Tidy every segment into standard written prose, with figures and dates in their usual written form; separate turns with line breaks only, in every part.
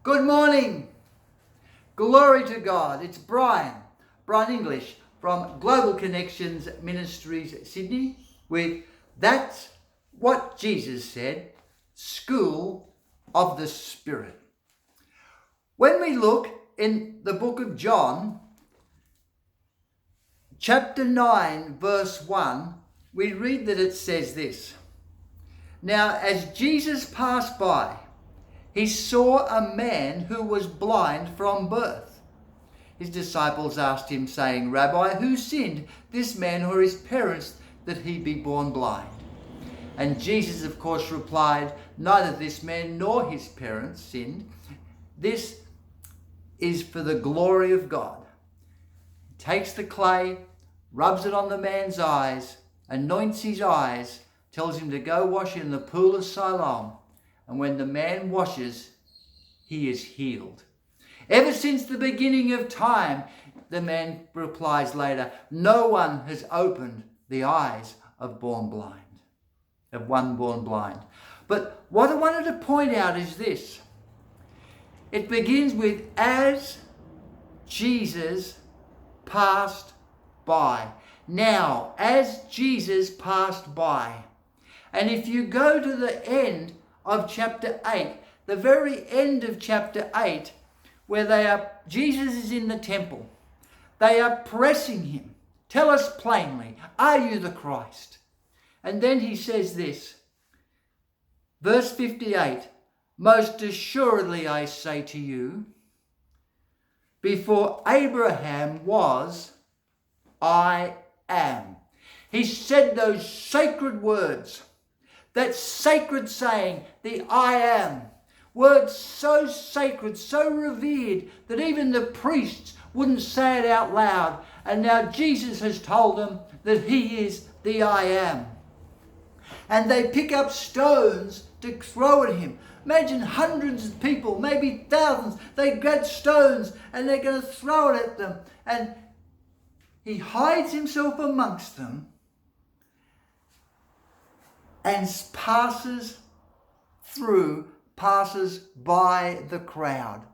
Good morning. Glory to God. It's Brian English from Global Connections Ministries Sydney with That's What Jesus Said, School of the Spirit. When we look in the book of John, chapter 9, verse 1, we read that it says this. Now, as Jesus passed by, he saw a man who was blind from birth. His disciples asked him, saying, Rabbi, who sinned, this man or his parents, that he be born blind? And Jesus, of course, replied, neither this man nor his parents sinned. This is for the glory of God. He takes the clay, rubs it on the man's eyes, anoints his eyes, tells him to go wash in the pool of Siloam. And when the man washes, he is healed. Ever since the beginning of time, the man replies later, no one has opened the eyes of one born blind. But what I wanted to point out is this. It begins with, as Jesus passed by. Now, as Jesus passed by. And if you go to the end of chapter 8, the very end of chapter 8, where Jesus is in the temple. They are pressing him. Tell us plainly, are you the Christ? And then he says this, verse 58, most assuredly I say to you, before Abraham was, I am. He said those sacred words. That sacred saying, the I am. Words so sacred, so revered, that even the priests wouldn't say it out loud. And now Jesus has told them that he is the I am. And they pick up stones to throw at him. Imagine hundreds of people, maybe thousands. They grab stones and they're going to throw it at them. And he hides himself amongst them and passes by the crowd.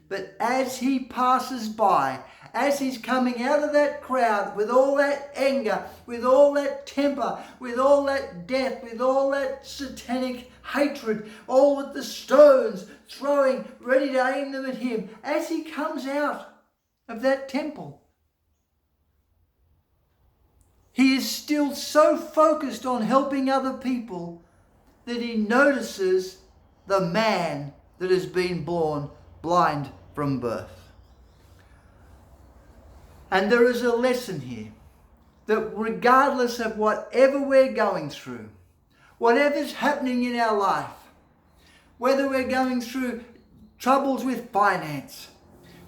But as he passes by, as he's coming out of that crowd with all that anger, with all that temper, with all that death, with all that satanic hatred, all with the stones throwing, ready to aim them at him, as he comes out of that temple, he is still so focused on helping other people that he notices the man that has been born blind from birth. And there is a lesson here that regardless of whatever we're going through, whatever's happening in our life, whether we're going through troubles with finance,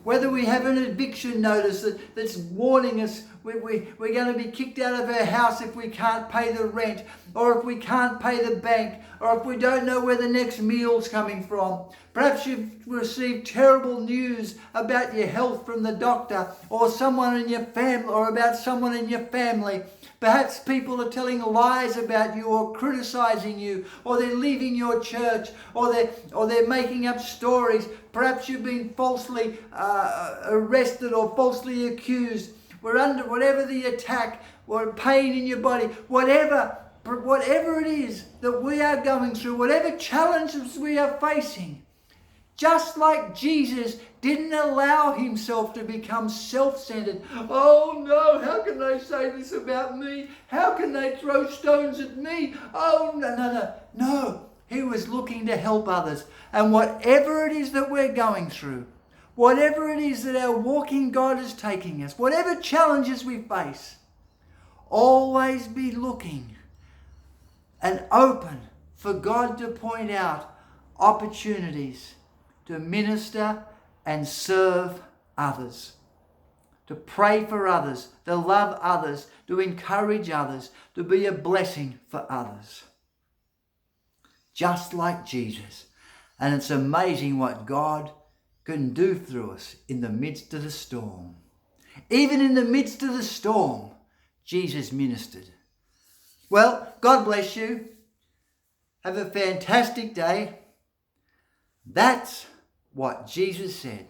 whether we have an eviction notice that's warning us we're going to be kicked out of our house if we can't pay the rent, or if we can't pay the bank, or if we don't know where the next meal's coming from. Perhaps you've received terrible news about your health from the doctor, or someone in your family, or about someone in your family. Perhaps people are telling lies about you or criticizing you, or they're leaving your church, or they're making up stories. Perhaps you've been falsely arrested or falsely accused. We're under whatever the attack or pain in your body, whatever it is that we are going through, whatever challenges we are facing. Just like Jesus didn't allow himself to become self-centered. Oh no, how can they say this about me? How can they throw stones at me? Oh, no. He was looking to help others. And whatever it is that we're going through, whatever it is that our walking God is taking us, whatever challenges we face, always be looking and open for God to point out opportunities to minister and serve others, to pray for others, to love others, to encourage others, to be a blessing for others. Just like Jesus. And it's amazing what God can do through us in the midst of the storm. Even in the midst of the storm, Jesus ministered. Well, God bless you. Have a fantastic day. That's what Jesus said.